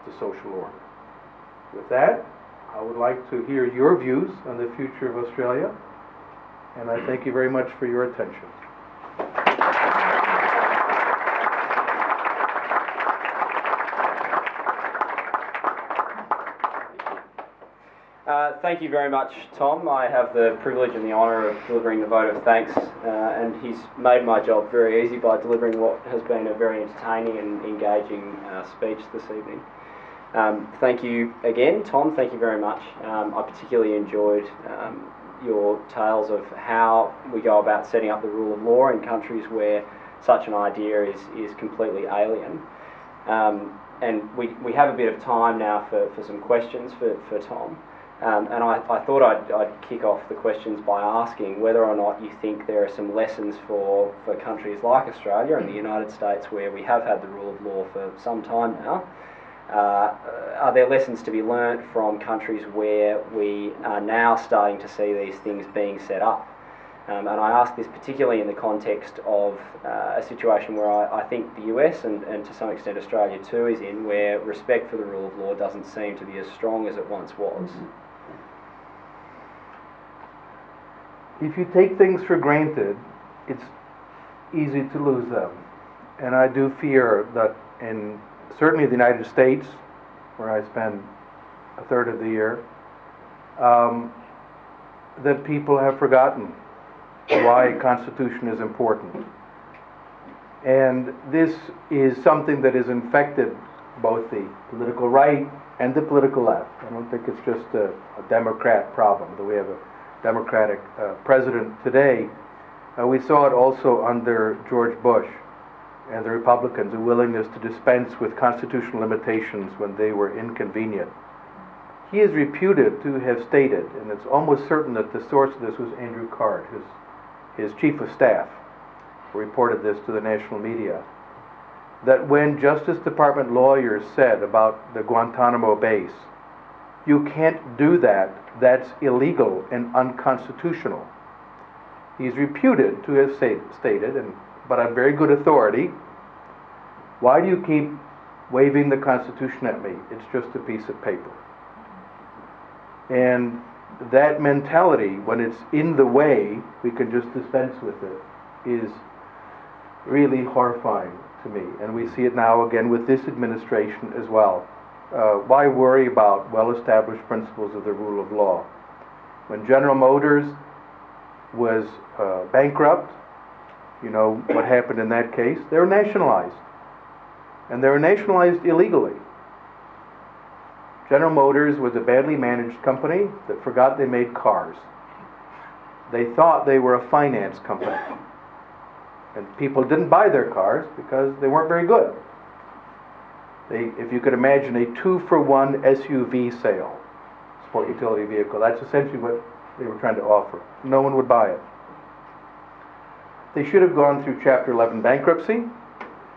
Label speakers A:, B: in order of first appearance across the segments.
A: the social order. With that, I would like to hear your views on the future of Australia, and I thank you very much for your attention.
B: Thank you very much, Tom. I have the privilege and the honour of delivering the vote of thanks, and he's made my job very easy by delivering what has been a very entertaining and engaging speech this evening. Thank you again, Tom. Thank you very much. I particularly enjoyed your tales of how we go about setting up the rule of law in countries where such an idea is completely alien. And we have a bit of time now for some questions for Tom. And I thought I'd kick off the questions by asking whether or not you think there are some lessons for countries like Australia and the United States, where we have had the rule of law for some time now. Are there lessons to be learnt from countries where we are now starting to see these things being set up? And I ask this particularly in the context of a situation where I think the US and to some extent Australia too is in, where respect for the rule of law doesn't seem to be as strong as it once was.
A: If you take things for granted, it's easy to lose them. And I do fear that in certainly the United States, where I spend a third of the year, that people have forgotten why Constitution is important. And this is something that has infected both the political right and the political left. I don't think it's just a Democrat problem, that we have a Democratic president today. We saw it also under George Bush and the Republicans, a willingness to dispense with constitutional limitations when they were inconvenient. He is reputed to have stated, and it's almost certain that the source of this was Andrew Card, his chief of staff, who reported this to the national media, that when Justice Department lawyers said about the Guantanamo base, you can't do that, that's illegal and unconstitutional. He's reputed to have stated, but on very good authority, why do you keep waving the Constitution at me? It's just a piece of paper. And that mentality, when it's in the way, we can just dispense with it, is really horrifying to me. And we see it now again with this administration as well. Why worry about well-established principles of the rule of law? When General Motors was bankrupt, you know what happened in that case? They were nationalized. And they were nationalized illegally. General Motors was a badly managed company that forgot they made cars. They thought they were a finance company. And people didn't buy their cars because they weren't very good. If you could imagine a 2-for-1 SUV sale, sport utility vehicle, that's essentially what they were trying to offer. No one would buy it. They should have gone through Chapter 11 bankruptcy,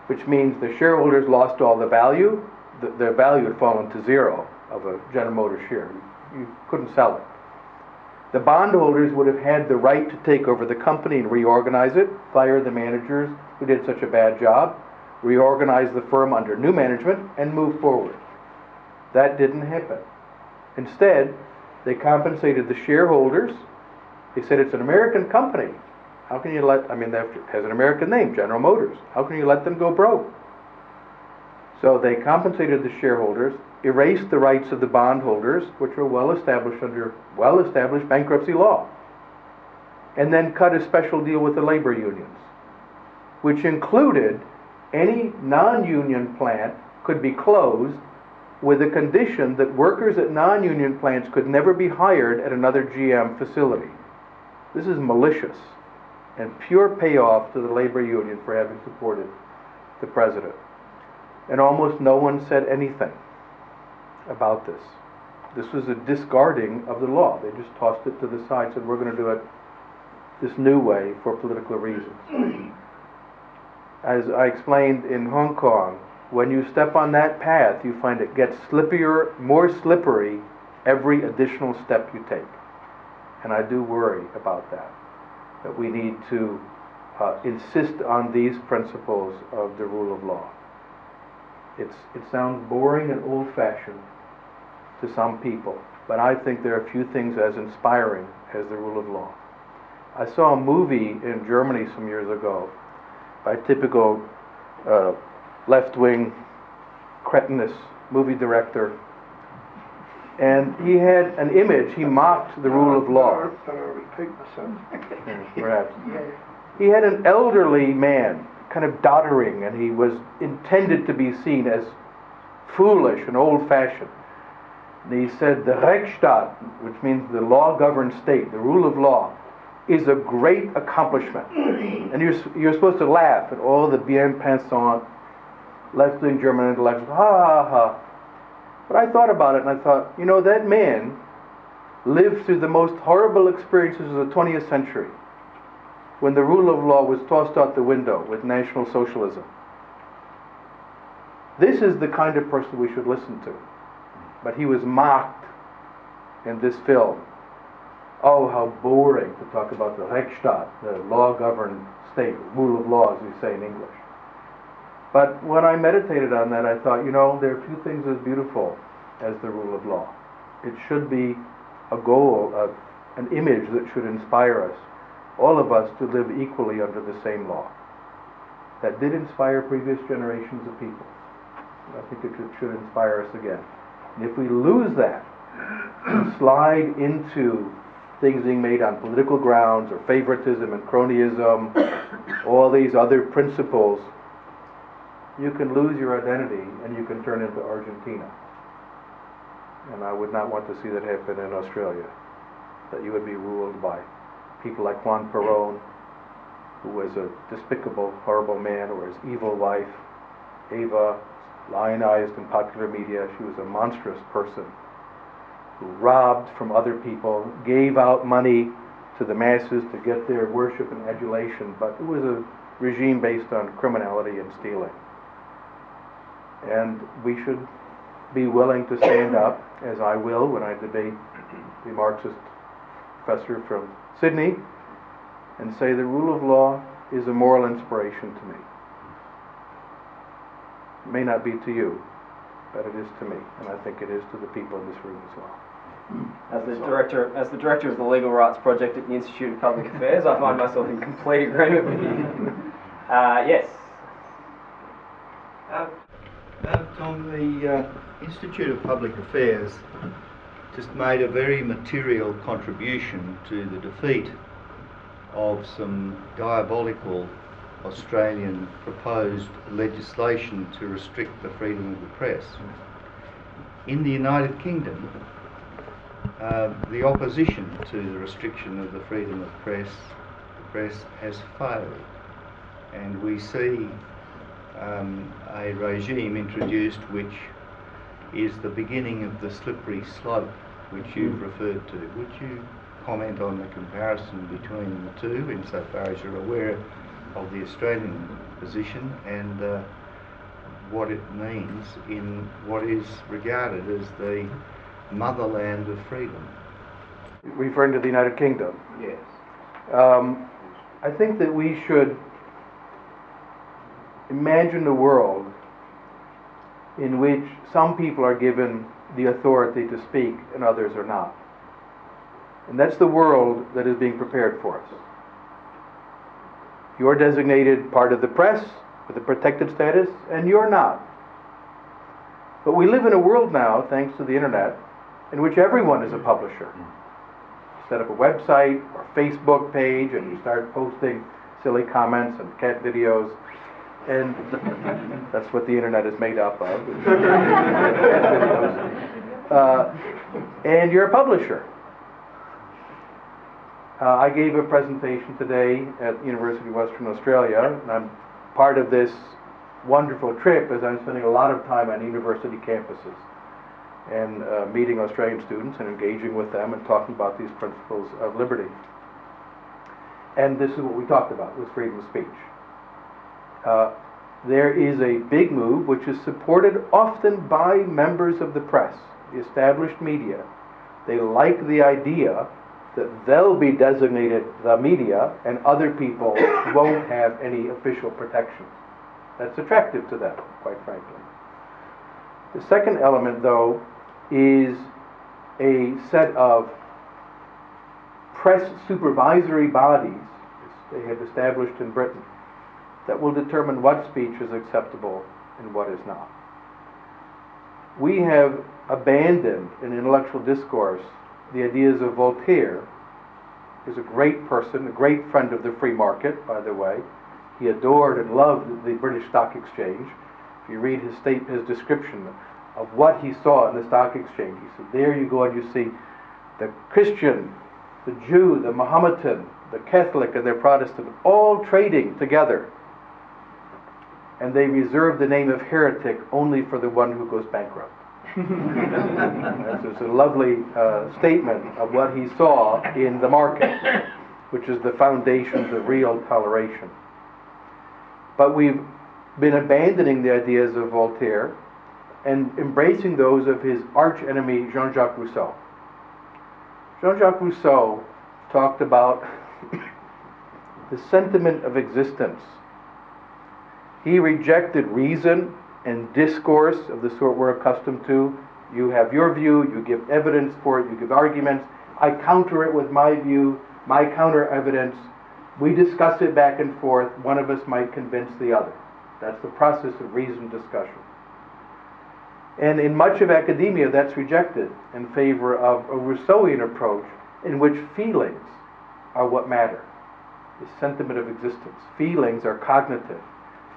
A: which means the shareholders lost all the value. Their value had fallen to zero of a General Motors share. You couldn't sell it. The bondholders would have had the right to take over the company and reorganize it, fire the managers who did such a bad job, reorganize the firm under new management, and move forward. That didn't happen. Instead, they compensated the shareholders. They said, it's an American company. How can you let, that has an American name, General Motors. How can you let them go broke? So they compensated the shareholders, erased the rights of the bondholders, which were well established under well-established bankruptcy law, and then cut a special deal with the labor unions, which included any non-union plant could be closed with a condition that workers at non-union plants could never be hired at another GM facility. This is malicious and pure payoff to the labor union for having supported the president. And almost no one said anything about this. This was a discarding of the law. They just tossed it to the side, said we're going to do it this new way for political reasons. As I explained in Hong Kong, when you step on that path, you find it gets slippier, more slippery every additional step you take. And I do worry about that we need to insist on these principles of the rule of law. It sounds boring and old-fashioned to some people, but I think there are few things as inspiring as the rule of law. I saw a movie in Germany some years ago by a typical left-wing cretinous movie director, and he had an image. He mocked the rule of law. Perhaps. He had an elderly man, kind of doddering, and he was intended to be seen as foolish and old-fashioned. And he said, the Rechtsstaat, which means the law-governed state, the rule of law, is a great accomplishment. And you're supposed to laugh at all the bien pensant, left-wing German intellectuals, ha ha ha. But I thought about it and I thought, you know, that man lived through the most horrible experiences of the 20th century, when the rule of law was tossed out the window with National Socialism. This is the kind of person we should listen to. But he was mocked in this film. Oh, how boring to talk about the Rechtsstaat, the law-governed state, rule of law, as we say in English. But when I meditated on that, I thought, you know, there are few things as beautiful as the rule of law. It should be a goal, an image that should inspire us, all of us, to live equally under the same law. That did inspire previous generations of people. I think it should inspire us again. And if we lose that and slide into things being made on political grounds or favoritism and cronyism, all these other principles, you can lose your identity and you can turn into Argentina. And I would not want to see that happen in Australia, that you would be ruled by people like Juan Perón, who was a despicable, horrible man, or his evil wife, Eva, lionized in popular media. She was a monstrous person who robbed from other people, gave out money to the masses to get their worship and adulation, but it was a regime based on criminality and stealing. And we should be willing to stand up, as I will when I debate the Marxist professor from Sydney, and say the rule of law is a moral inspiration to me. It may not be to you, but it is to me, and I think it is to the people in this room as well.
B: As the director of the Legal Rights Project at the Institute of Public Affairs, I find myself in complete agreement with you. Yes.
C: Tom, the Institute of Public Affairs just made a very material contribution to the defeat of some diabolical Australian proposed legislation to restrict the freedom of the press. In the United Kingdom, the opposition to the restriction of the freedom of the press has failed, and we see a regime introduced which is the beginning of the slippery slope which you've referred to. Would you comment on the comparison between the two, insofar as you're aware of the Australian position, and what it means in what is regarded as the motherland of freedom?
A: Referring to the United Kingdom?
C: Yes.
A: I think that we should imagine a world in which some people are given the authority to speak and others are not. And that's the world that is being prepared for us. You're designated part of the press with a protected status, and you're not. But we live in a world now, thanks to the internet, in which everyone is a publisher. You set up a website or Facebook page and you start posting silly comments and cat videos, and that's what the internet is made up of. And you're a publisher. I gave a presentation today at the University of Western Australia, and I'm part of this wonderful trip as I'm spending a lot of time on university campuses and meeting Australian students and engaging with them and talking about these principles of liberty. And this is what we talked about, was freedom of speech. There is a big move which is supported often by members of the press, the established media. They like the idea that they'll be designated the media and other people won't have any official protection. That's attractive to them, quite frankly. The second element, though, is a set of press supervisory bodies they have established in Britain that will determine what speech is acceptable and what is not. We have abandoned in intellectual discourse the ideas of Voltaire, who's a great person, a great friend of the free market, by the way. He adored and loved the British Stock Exchange. If you read his description of what he saw in the stock exchange, he said, there you go and you see the Christian, the Jew, the Mohammedan, the Catholic and the Protestant all trading together. And they reserve the name of heretic only for the one who goes bankrupt. This is a lovely statement of what he saw in the market, which is the foundations of real toleration. But we've been abandoning the ideas of Voltaire and embracing those of his arch-enemy Jean-Jacques Rousseau. Jean-Jacques Rousseau talked about the sentiment of existence. He rejected reason and discourse of the sort we're accustomed to. You have your view, you give evidence for it, you give arguments. I counter it with my view, my counter evidence. We discuss it back and forth. One of us might convince the other. That's the process of reasoned discussion. And in much of academia, that's rejected in favor of a Rousseauian approach in which feelings are what matter. The sentiment of existence. Feelings are cognitive.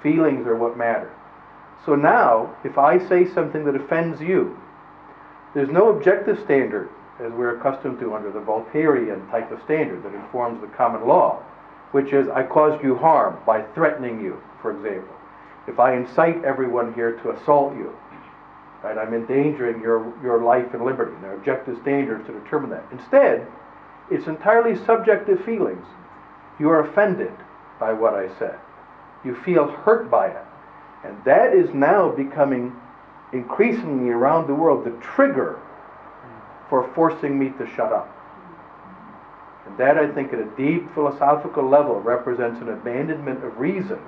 A: Feelings are what matter. So now, if I say something that offends you, there's no objective standard, as we're accustomed to under the Voltairean type of standard that informs the common law, which is, I caused you harm by threatening you, for example. If I incite everyone here to assault you, right, I'm endangering your life and liberty. There are objective standards to determine that. Instead, it's entirely subjective feelings. You are offended by what I said. You feel hurt by it. And that is now becoming increasingly around the world the trigger for forcing me to shut up. And that, I think, at a deep philosophical level represents an abandonment of reason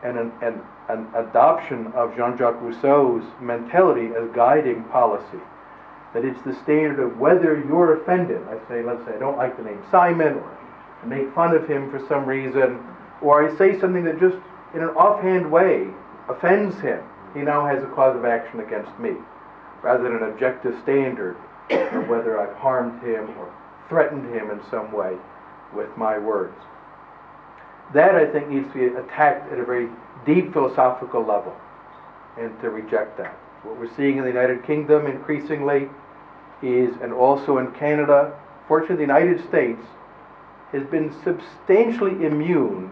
A: and an adoption of Jean-Jacques Rousseau's mentality as guiding policy. That it's the standard of whether you're offended. Let's say I don't like the name Simon, or I make fun of him for some reason, or I say something that just in an offhand way offends him. He now has a cause of action against me, rather than an objective standard of whether I've harmed him or threatened him in some way with my words. That, I think, needs to be attacked at a very deep philosophical level, and to reject that. What we're seeing in the United Kingdom increasingly is, and also in Canada, fortunately the United States has been substantially immune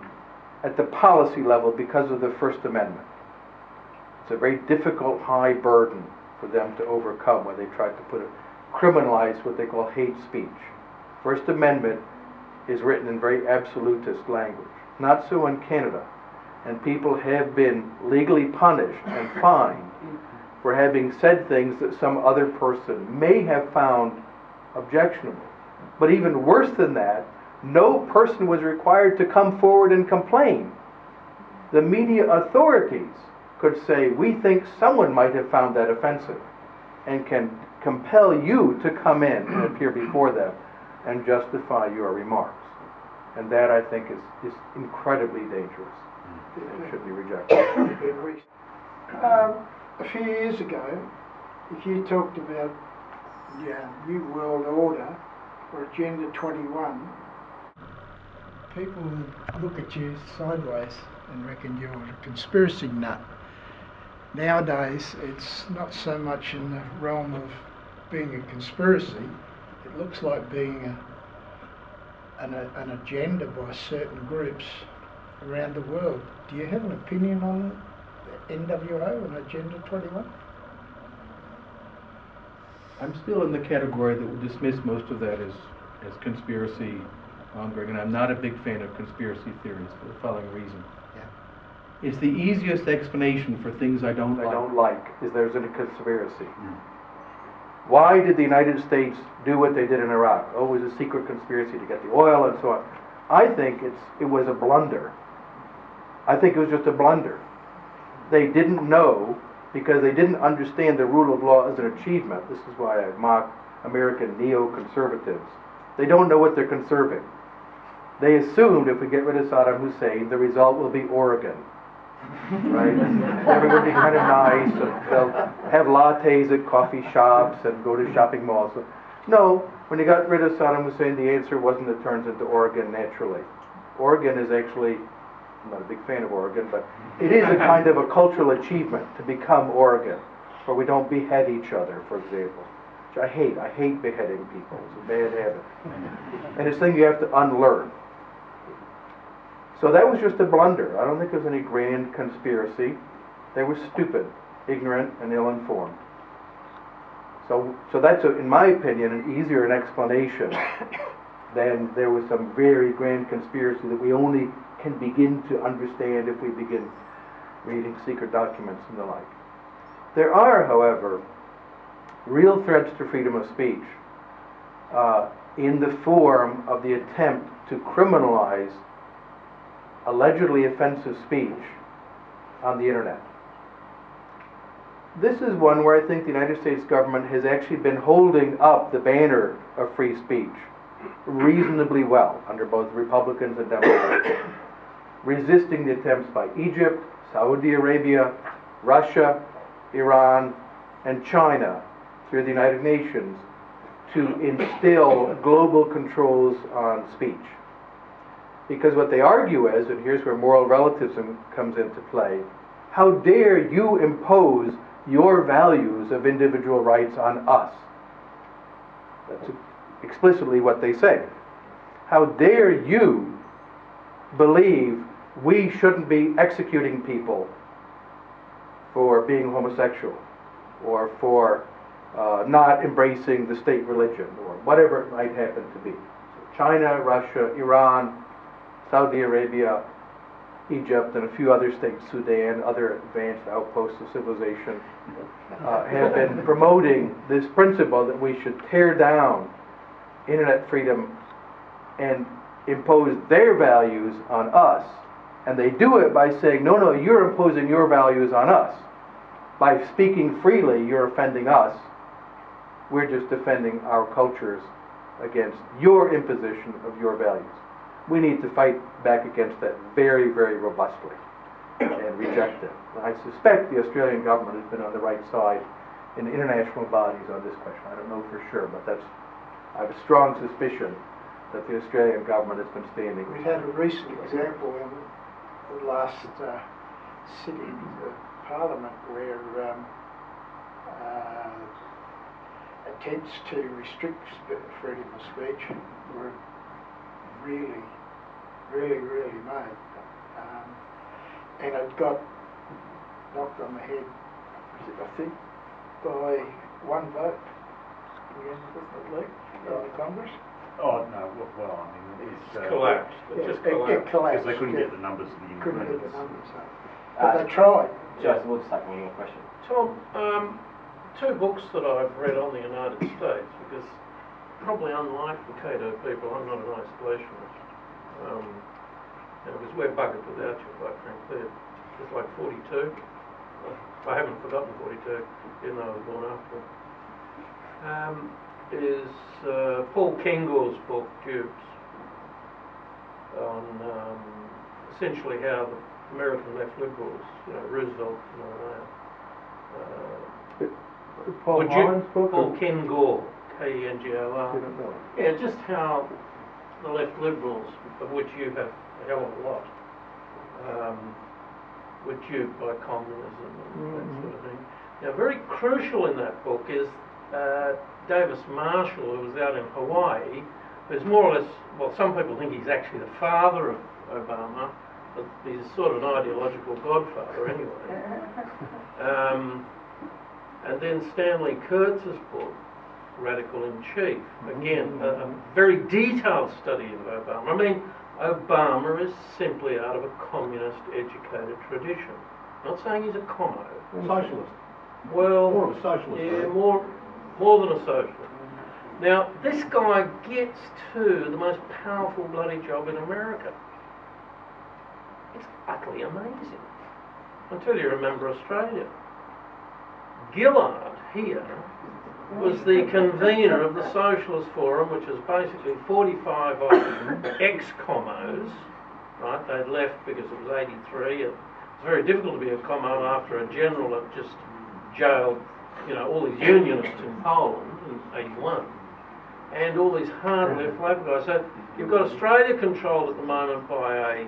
A: at the policy level because of the First Amendment. It's a very difficult, high burden for them to overcome when they try to criminalize what they call hate speech. First Amendment is written in very absolutist language. Not so in Canada. And people have been legally punished and fined for having said things that some other person may have found objectionable. But even worse than that, no person was required to come forward and complain. The media authorities could say, we think someone might have found that offensive, and can compel you to come in and appear before them and justify your remarks. And that, I think, is incredibly dangerous. It should be rejected.
D: A few years ago, if you talked about the New World Order or Agenda 21, people would look at you sideways and reckon you're a conspiracy nut. Nowadays, it's not so much in the realm of being a conspiracy. It looks like being an agenda by certain groups around the world. Do you have an opinion on the NWO and Agenda 21?
A: I'm still in the category that would dismiss most of that as conspiracy mongering, and I'm not a big fan of conspiracy theories for the following reason. Yeah. It's the easiest explanation for things I don't like is there's a conspiracy. Why did the United States do what they did in Iraq? Oh, it was a secret conspiracy to get the oil and so on. I think it was a blunder. I think it was just a blunder. They didn't know because they didn't understand the rule of law as an achievement. This is why I mock American neoconservatives. They don't know what they're conserving. They assumed if we get rid of Saddam Hussein, the result will be Oregon. Right? Everyone will be kind of nice, and they'll have lattes at coffee shops and go to shopping malls. No, when you got rid of Saddam Hussein, the answer wasn't it turns into Oregon naturally. Oregon is actually, I'm not a big fan of Oregon, but it is a kind of a cultural achievement to become Oregon, where we don't behead each other, for example. Which I hate. I hate beheading people. It's a bad habit. And it's a thing you have to unlearn. So that was just a blunder. I don't think there was any grand conspiracy. They were stupid, ignorant, and ill-informed. So that's, in my opinion, an easier an explanation than there was some very grand conspiracy that we only can begin to understand if we begin reading secret documents and the like. There are, however, real threats to freedom of speech in the form of the attempt to criminalize allegedly offensive speech on the internet. This is one where I think the United States government has actually been holding up the banner of free speech reasonably well under both Republicans and Democrats, resisting the attempts by Egypt, Saudi Arabia, Russia, Iran, and China through the United Nations to instill global controls on speech. Because what they argue is, and here's where moral relativism comes into play, how dare you impose your values of individual rights on us? That's explicitly what they say. How dare you believe we shouldn't be executing people for being homosexual or for not embracing the state religion or whatever it might happen to be. So China, Russia, Iran, Saudi Arabia, Egypt, and a few other states, Sudan, other advanced outposts of civilization, have been promoting this principle that we should tear down internet freedom and impose their values on us. And they do it by saying, no, no, you're imposing your values on us. By speaking freely, you're offending us. We're just defending our cultures against your imposition of your values. We need to fight back against that very, very robustly and reject it. And I suspect the Australian government has been on the right side in international bodies on this question. I don't know for sure, but I have a strong suspicion that the Australian government has been standing.
D: We've had a recent example in the last sitting of Parliament where attempts to restrict freedom of speech were really made. And it got knocked on the head, I think, by one vote. In the Congress.
E: Oh, no, well, I mean, it's
F: collapsed.
D: It
F: collapsed.
D: collapsed.
E: because they couldn't get the numbers of the
D: Couldn't get
E: independents.
D: the numbers up. But they tried.
B: Joseph, we'll just take one more question.
F: Tom, two books that I've read on the United States, because probably unlike the Cato people, I'm not an isolationist. Because we're buggered without you, quite frankly. It's like 42. I haven't forgotten 42, even though I was born after. Is Paul Kengor's book, Dupes, on essentially how the American left liberals, Roosevelt and all that.
A: Paul Holland's book?
F: Paul Kengor, K-E-N-G-O-R.
A: I don't know.
F: Yeah, just how the left liberals, of which you have a hell of a lot, were duped by communism and that sort of thing. Now, very crucial in that book is Davis Marshall, who was out in Hawaii, who's more or less, well, some people think he's actually the father of Obama, but he's sort of an ideological godfather anyway. And then Stanley Kurtz's book, Radical in Chief. Again, a very detailed study of Obama. I mean, Obama is simply out of a communist educated tradition. I'm not saying he's a commo.
E: Socialist.
F: Well,
E: More of a socialist,
F: yeah,
E: right?
F: more than a socialist. Now, this guy gets to the most powerful bloody job in America. It's utterly amazing. Until you remember Australia. Gillard here was the convener of the Socialist Forum, which is basically 45 odd ex-commos, right? They'd left because it was 83. It was very difficult to be a commo after a general had just jailed, all these unionists in Poland in 81. And all these hard left Labour guys. So you've got Australia controlled at the moment by a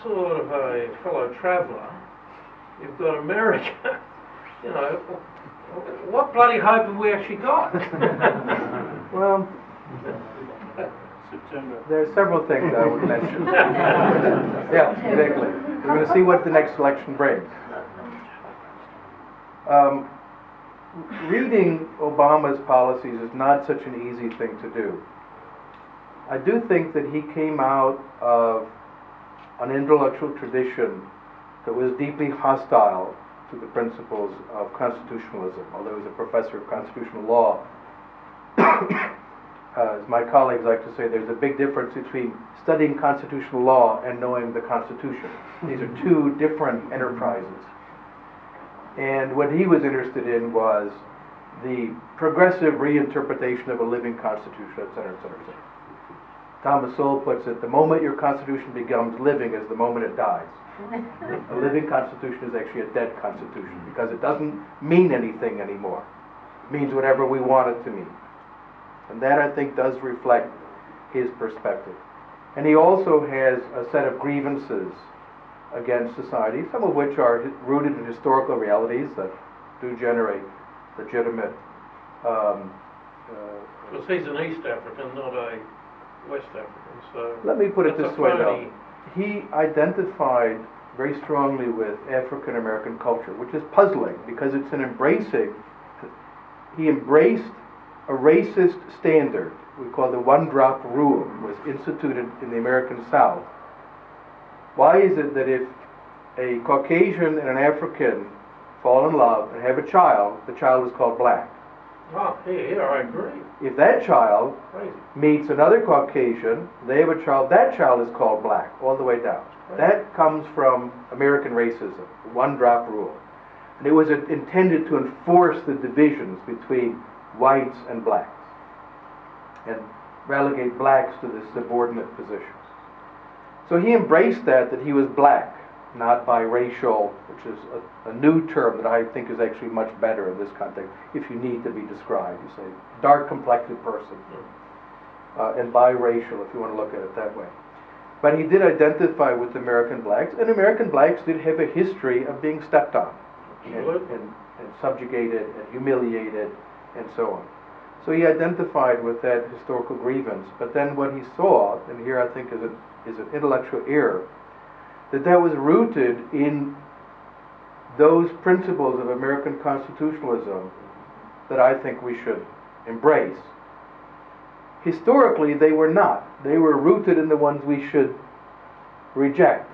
F: sort of a fellow traveller. You've got America. What bloody hope have we actually got?
A: Well,
E: September.
A: there are several things I would mention. Yeah, exactly. We're going to see what the next election brings. Reading Obama's policies is not such an easy thing to do. I do think that he came out of an intellectual tradition that was deeply hostile to the principles of constitutionalism, although he was a professor of constitutional law. As my colleagues like to say, there's a big difference between studying constitutional law and knowing the Constitution. These are two different enterprises. And what he was interested in was the progressive reinterpretation of a living Constitution, et cetera, et cetera, et cetera. Thomas Sowell puts it, the moment your Constitution becomes living is the moment it dies. A living Constitution is actually a dead Constitution because it doesn't mean anything anymore. It means whatever we want it to mean. And that, I think, does reflect his perspective. And he also has a set of grievances against society, some of which are rooted in historical realities that do generate legitimate...
F: Because he's an East African, not a West African, so...
A: Let me put it
F: that's
A: this
F: a
A: way,
F: phony.
A: though. He identified very strongly with African American culture, which is puzzling because it's an embracing... He embraced a racist standard we call the one-drop rule, was instituted in the American South. Why is it that if a Caucasian and an African fall in love and have a child, the child is called black?
F: Oh, here, I agree.
A: If that child
F: Crazy.
A: meets another Caucasian, they have a child, that child is called black, all the way down.
F: Right.
A: That comes from American racism, the one-drop rule. And it was intended to enforce the divisions between whites and blacks and relegate blacks to the subordinate positions. So he embraced that he was black, not biracial, which is a new term that I think is actually much better in this context. If you need to be described, you say dark-complected person, and biracial if you want to look at it that way. But he did identify with American blacks, and American blacks did have a history of being stepped on and subjugated and humiliated and so on. So he identified with that historical grievance, but then what he saw, and here I think is an intellectual error, that was rooted in those principles of American constitutionalism that I think we should embrace. Historically, they were not. They were rooted in the ones we should reject.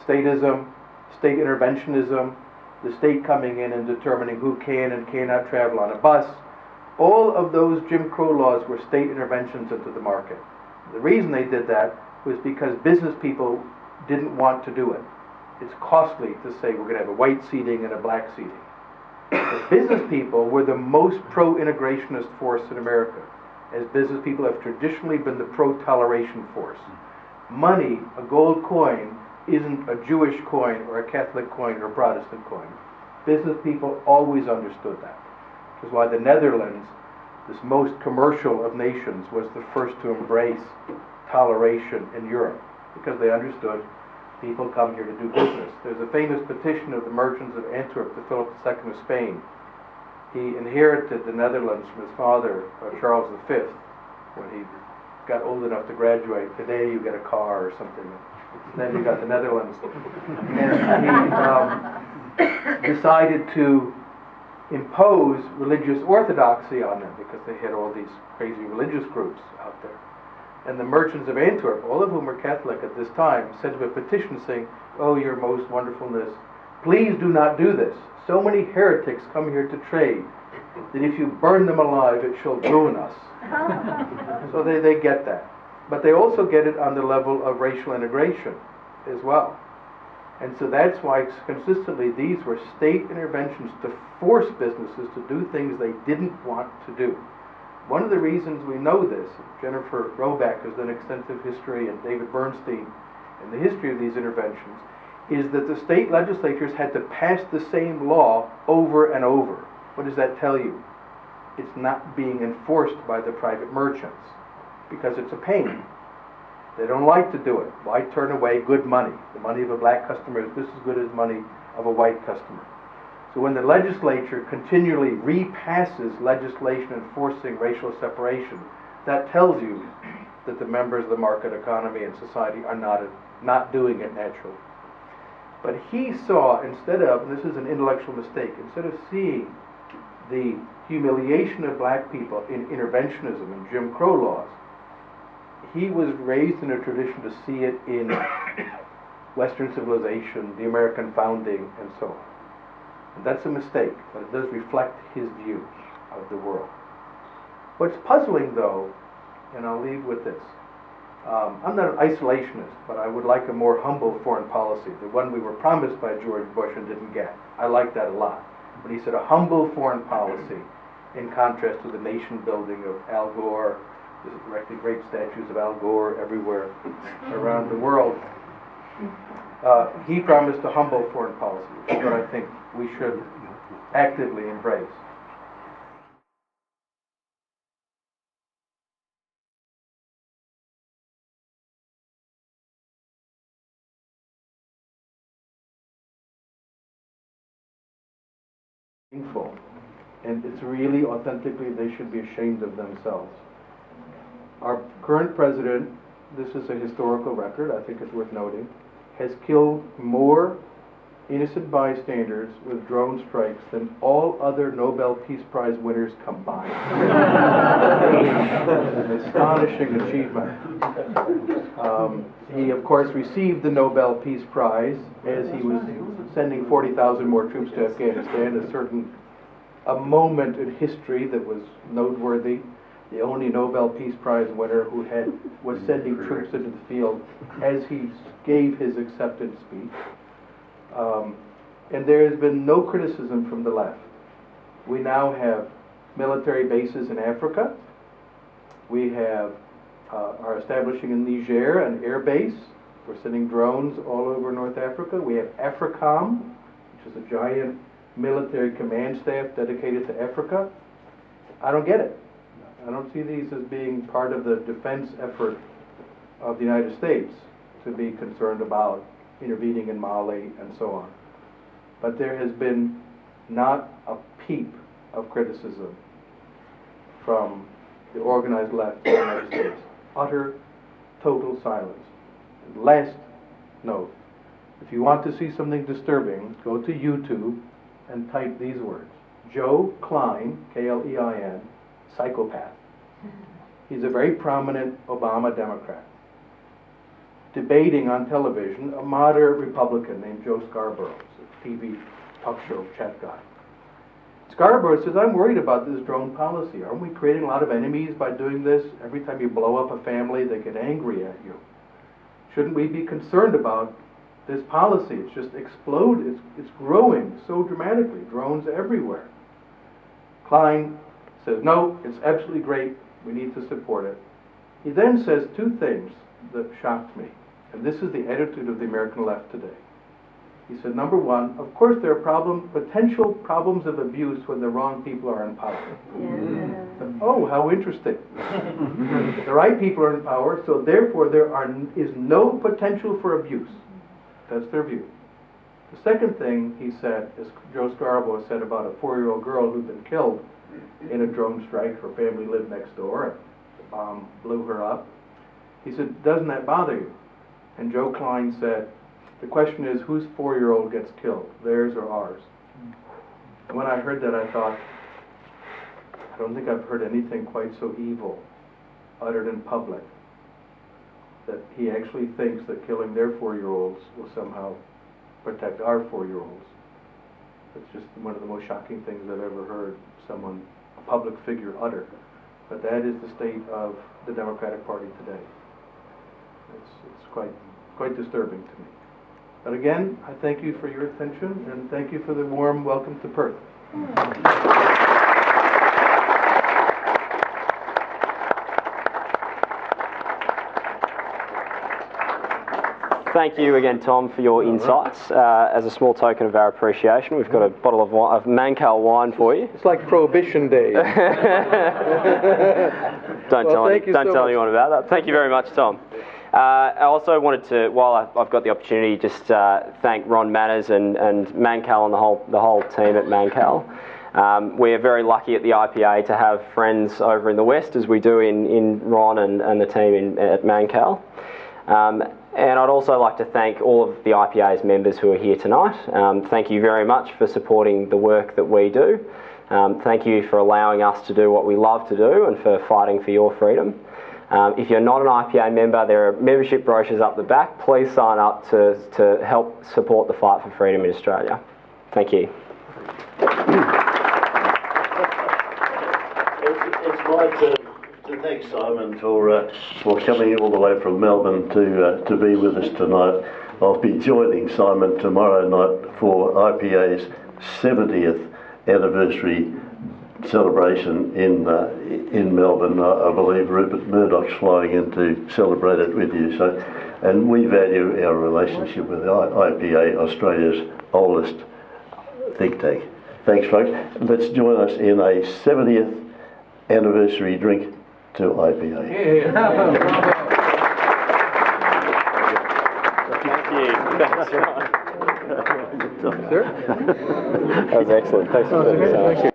A: Statism, state interventionism, the state coming in and determining who can and cannot travel on a bus. All of those Jim Crow laws were state interventions into the market. The reason they did that was because business people didn't want to do it. It's costly to say we're going to have a white seating and a black seating. The business people were the most pro-integrationist force in America, as business people have traditionally been the pro-toleration force. Money, a gold coin, isn't a Jewish coin or a Catholic coin or a Protestant coin. Business people always understood that. Which is why the Netherlands, this most commercial of nations, was the first to embrace toleration in Europe, because they understood people come here to do business. There's a famous petition of the merchants of Antwerp to Philip II of Spain. He inherited the Netherlands from his father, Charles V, when he got old enough to graduate. Today you get a car or something. Then you got the Netherlands. And he decided to impose religious orthodoxy on them because they had all these crazy religious groups out there. And the merchants of Antwerp, all of whom were Catholic at this time, sent him a petition saying, "Oh, your most wonderfulness, please do not do this. So many heretics come here to trade that if you burn them alive, it shall ruin us." So they get that. But they also get it on the level of racial integration as well. And so that's why consistently these were state interventions to force businesses to do things they didn't want to do. One of the reasons we know this, Jennifer Roback has done extensive history, and David Bernstein, in the history of these interventions, is that the state legislatures had to pass the same law over and over. What does that tell you? It's not being enforced by the private merchants because it's a pain. They don't like to do it. Why turn away good money? The money of a black customer is just as good as money of a white customer. So when the legislature continually repasses legislation enforcing racial separation, that tells you that the members of the market economy and society are not doing it naturally. But he saw, instead of, and this is an intellectual mistake, instead of seeing the humiliation of black people in interventionism and Jim Crow laws, he was raised in a tradition to see it in Western civilization, the American founding, and so on. And that's a mistake, but it does reflect his view of the world. What's puzzling, though, and I'll leave with this, I'm not an isolationist, but I would like a more humble foreign policy, the one we were promised by George Bush and didn't get. I like that a lot. But he said a humble foreign policy, in contrast to the nation building of Al Gore. There's erected great statues of Al Gore everywhere around the world. He promised a humble foreign policy, which is what I think we should actively embrace. Painful. And it's really authentically, they should be ashamed of themselves. Our current president, this is a historical record, I think it's worth noting, has killed more innocent bystanders with drone strikes than all other Nobel Peace Prize winners combined. An astonishing achievement. He, of course, received the Nobel Peace Prize as he was sending 40,000 more troops to Afghanistan, a moment in history that was noteworthy. The only Nobel Peace Prize winner who was sending troops into the field as he gave his acceptance speech. And there has been no criticism from the left. We now have military bases in Africa. We are establishing in Niger an air base. We're sending drones all over North Africa. We have AFRICOM, which is a giant military command staff dedicated to Africa. I don't get it. I don't see these as being part of the defense effort of the United States to be concerned about intervening in Mali and so on. But there has been not a peep of criticism from the organized left in the United States. Utter, total silence. And last note, if you want to see something disturbing, go to YouTube and type these words. Joe Klein, K-L-E-I-N, psychopath. He's a very prominent Obama Democrat, debating on television a moderate Republican named Joe Scarborough, a TV talk show chat guy. Scarborough says, I'm worried about this drone policy. Aren't we creating a lot of enemies by doing this? Every time you blow up a family, they get angry at you. Shouldn't we be concerned about this policy? It's just exploded. It's growing so dramatically. Drones everywhere. Klein says, no, it's absolutely great. We need to support it. He then says two things that shocked me. And this is the attitude of the American left today. He said, number one, of course there are potential problems of abuse when the wrong people are in power. Yeah. Oh, how interesting. The right people are in power, so therefore there is no potential for abuse. That's their view. The second thing he said, as Joe Scarborough said about a 4-year-old girl who'd been killed in a drone strike. Her family lived next door, and the bomb blew her up. He said, doesn't that bother you? And Joe Klein said, the question is, whose 4-year-old gets killed, theirs or ours? And when I heard that, I thought, I don't think I've heard anything quite so evil uttered in public, that he actually thinks that killing their 4-year-olds will somehow protect our 4-year-olds. It's just one of the most shocking things I've ever heard someone, a public figure, utter. But that is the state of the Democratic Party today. It's quite disturbing to me. But again, I thank you for your attention and thank you for the warm welcome to Perth.
B: Thank you again, Tom, for your insights. As a small token of our appreciation, we've got a bottle of wine, of Mannkal wine for you.
A: It's like Prohibition days.
B: Don't tell anyone about that. Thank you very much, Tom. I also wanted to, while I've got the opportunity, just thank Ron Manners and Mannkal and the whole team at Mannkal. We're very lucky at the IPA to have friends over in the West, as we do in Ron and the team at Mannkal. And I'd also like to thank all of the IPA's members who are here tonight. Thank you very much for supporting the work that we do. Thank you for allowing us to do what we love to do and for fighting for your freedom. If you're not an IPA member, there are membership brochures up the back. Please sign up to help support the fight for freedom in Australia. Thank you.
G: It's my turn to thank Simon for coming all the way from Melbourne to be with us tonight. I'll be joining Simon tomorrow night for IPA's 70th anniversary celebration in Melbourne. I believe Rupert Murdoch's flying in to celebrate it with you. So, and we value our relationship with IPA, Australia's oldest think tank. Thanks, folks. Let's join us in a 70th anniversary drink to IPA.
B: Thank you. That's right.
A: Sir?
B: That was excellent. Thanks for doing so much.